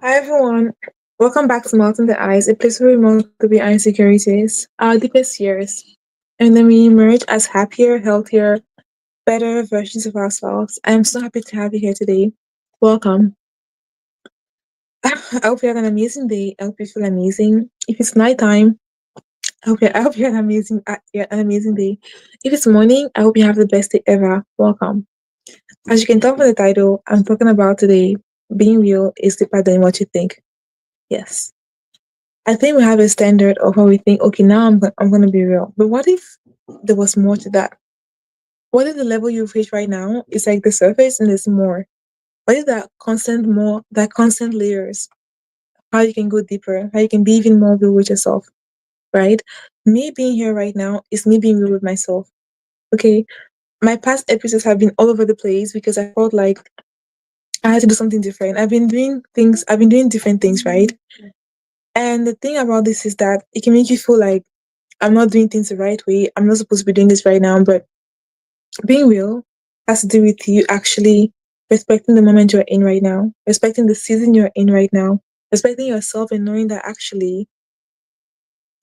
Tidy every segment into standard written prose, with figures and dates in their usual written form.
Hi everyone, welcome back to Melting the Ice, a place where we melt the behind insecurities, our deepest fears, and then we emerge as happier, healthier, better versions of ourselves. I am so happy to have you here today. Welcome. I hope you had an amazing day. I hope you feel amazing. If it's nighttime, I hope you had an amazing day. If it's morning, I hope you have the best day ever. Welcome. As you can tell from the title, I'm talking about today. Being real is deeper than what you think. Yes. I think we have a standard of how we think, okay, now I'm going to be real. But what if there was more to that? What if the level you've reached right now is like the surface and there's more? What is that constant layers? How you can go deeper, how you can be even more real with yourself, right? Me being here right now is me being real with myself. Okay. My past episodes have been all over the place because I felt like I had to do something different. I've been doing different things, right? And the thing about this is that it can make you feel like I'm not doing things the right way. I'm not supposed to be doing this right now. But being real has to do with you actually respecting the moment you're in right now, respecting the season you're in right now, respecting yourself and knowing that actually,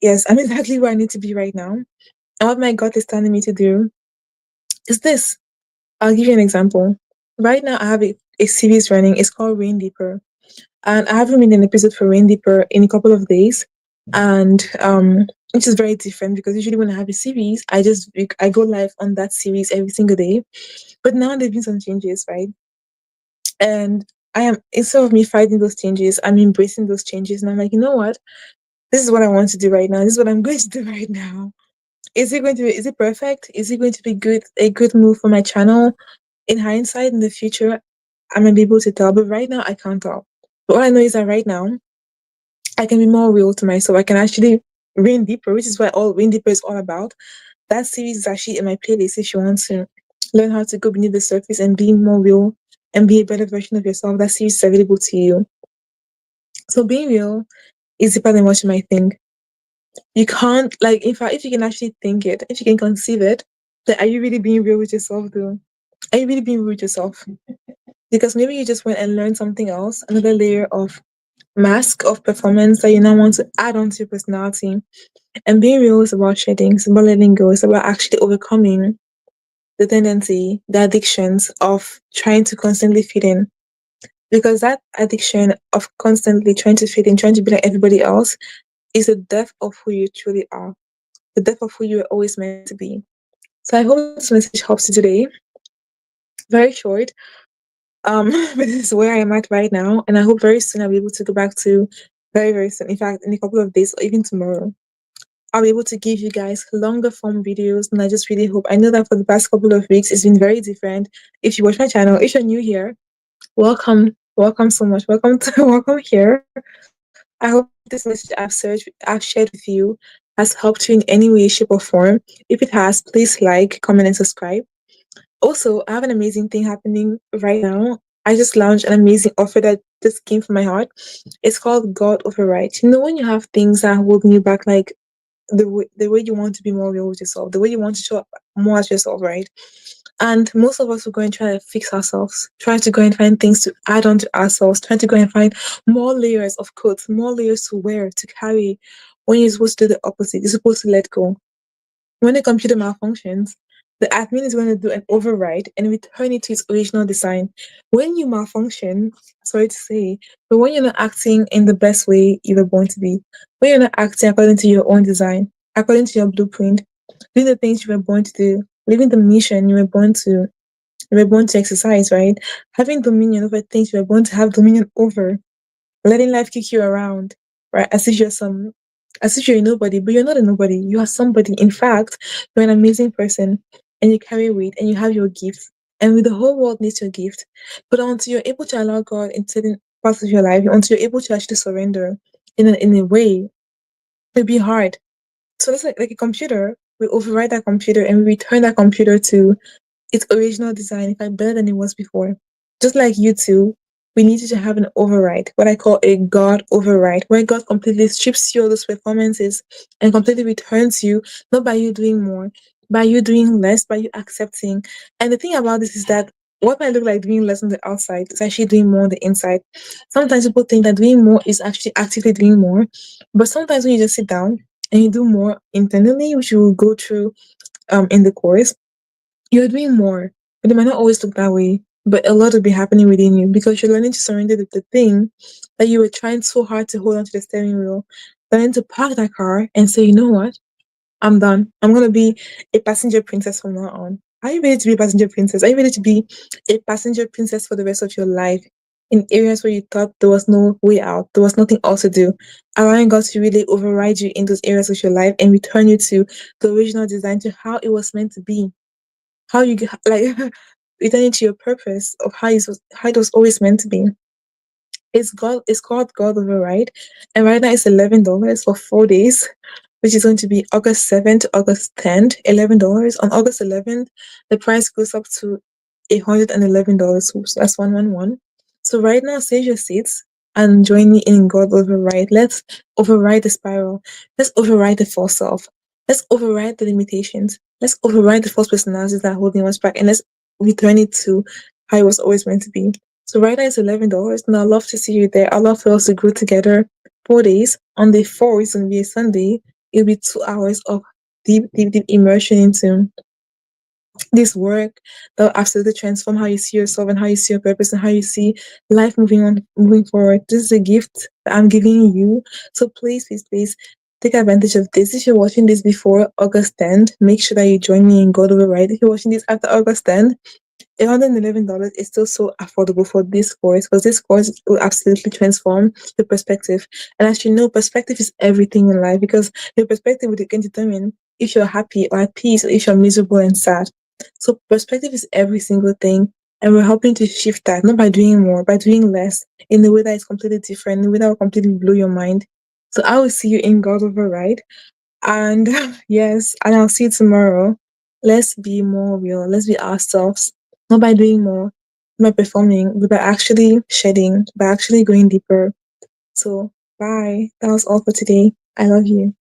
yes, I'm exactly where I need to be right now. And what my God is telling me to do is this. I'll give you an example. Right now, I have a series running. It's called Rain Deeper. And I haven't made an episode for Rain Deeper in a couple of days. And which is very different because usually when I have a series, I go live on that series every single day. But now there've been some changes, right? And I am instead of me fighting those changes, I'm embracing those changes. And I'm like, you know what? This is what I want to do right now. This is what I'm going to do right now. Is it perfect? Is it going to be a good move for my channel? In hindsight, in the future, I might be able to tell, but right now I can't tell. But all I know is that right now I can be more real to myself. I can actually rain deeper, which is what all rain deeper is all about. That series is actually in my playlist if you want to learn how to go beneath the surface and be more real and be a better version of yourself. That series is available to you. So being real is deeper than what you might think. You can't like in fact if you can actually think it, if you can conceive it, then are you really being real with yourself though? Are you really being real with yourself? Because maybe you just went and learned something else, another layer of mask of performance that you now want to add on to your personality. And being real is about shedding, it's about letting go, it's about actually overcoming the tendency, the addictions of trying to constantly fit in. Because that addiction of constantly trying to fit in, trying to be like everybody else, is the death of who you truly are, the death of who you were always meant to be. So I hope this message helps you today. Very short. But this is where I am at right now, and I hope very soon I'll be able to go back to very, very soon. In fact, in a couple of days or even tomorrow, I'll be able to give you guys longer form videos. And I just really hope. I know that for the past couple of weeks, it's been very different. If you watch my channel, if you're new here, welcome, welcome so much. Welcome to welcome here. I hope this message I've shared with you has helped you in any way, shape, or form. If it has, please like, comment, and subscribe. Also, I have an amazing thing happening right now. I just launched an amazing offer that just came from my heart. It's called God Override. You know, when you have things that are holding you back, like the way you want to be more real with yourself, the way you want to show up more as yourself, right? And most of us will go and try to fix ourselves, try to go and find things to add on to ourselves, trying to go and find more layers of coats, more layers to wear, to carry. When you're supposed to do the opposite, you're supposed to let go. When a computer malfunctions, the admin is going to do an override and return it to its original design. When you malfunction, sorry to say, but when you're not acting in the best way you were born to be, when you're not acting according to your own design, according to your blueprint, doing the things you were born to do, living the mission you were born to exercise, right? Having dominion over things you were born to have dominion over, letting life kick you around, right? As if you're a nobody, but you're not a nobody. You are somebody. In fact, you're an amazing person and you carry weight and you have your gift. And the whole world needs your gift. But until you're able to allow God in certain parts of your life, until you're able to actually surrender in a way, it'll be hard. So that's like a computer. We override that computer and we return that computer to its original design, in fact, better than it was before. Just like you two, we need you to have an override, what I call a God override, where God completely strips you of those performances and completely returns you, not by you doing more, by you doing less, by you accepting. And the thing about this is that what might look like doing less on the outside is actually doing more on the inside. Sometimes people think that doing more is actually actively doing more, but sometimes when you just sit down and you do more internally, which you will go through in the course, you're doing more. But it might not always look that way, but a lot will be happening within you because you're learning to surrender the thing that you were trying so hard to hold on to the steering wheel, learning to park that car and say, you know what? I'm done. I'm gonna be a passenger princess from now on. Are you ready to be a passenger princess? Are you ready to be a passenger princess for the rest of your life in areas where you thought there was no way out, there was nothing else to do? Allowing God to really override you in those areas of your life and return you to the original design, to how it was meant to be, how you like return it to your purpose of how it was always meant to be. It's called God Override, and right now it's $11 for 4 days, which is going to be August 7th to August 10th. $11. On August 11th, the price goes up to $111. So that's 111. So right now, save your seats and join me in God Override. Let's override the spiral. Let's override the false self. Let's override the limitations. Let's override the false personalities that are holding us back, and let's return it to how it was always meant to be. So right now it's $11, and I'd love to see you there. I'd love for us to grow together 4 days. On day four, it's gonna be a Sunday. It'll be 2 hours of deep, deep, deep immersion into this work that will absolutely transform how you see yourself and how you see your purpose and how you see life moving forward. This is a gift that I'm giving you. So please, please, please take advantage of this. If you're watching this before August 10th, make sure that you join me in God Override. If you're watching this after August 10th, $111 is still so affordable for this course, because this course will absolutely transform your perspective. And as you know, perspective is everything in life, because your perspective will determine if you're happy or at peace or if you're miserable and sad. So perspective is every single thing. And we're helping to shift that, not by doing more, by doing less, in a way that is completely different, in a way that will completely blow your mind. So I will see you in God Override. And yes, and I'll see you tomorrow. Let's be more real. Let's be ourselves. Not by doing more, not by performing, but by actually shedding, by actually going deeper. So, bye. That was all for today. I love you.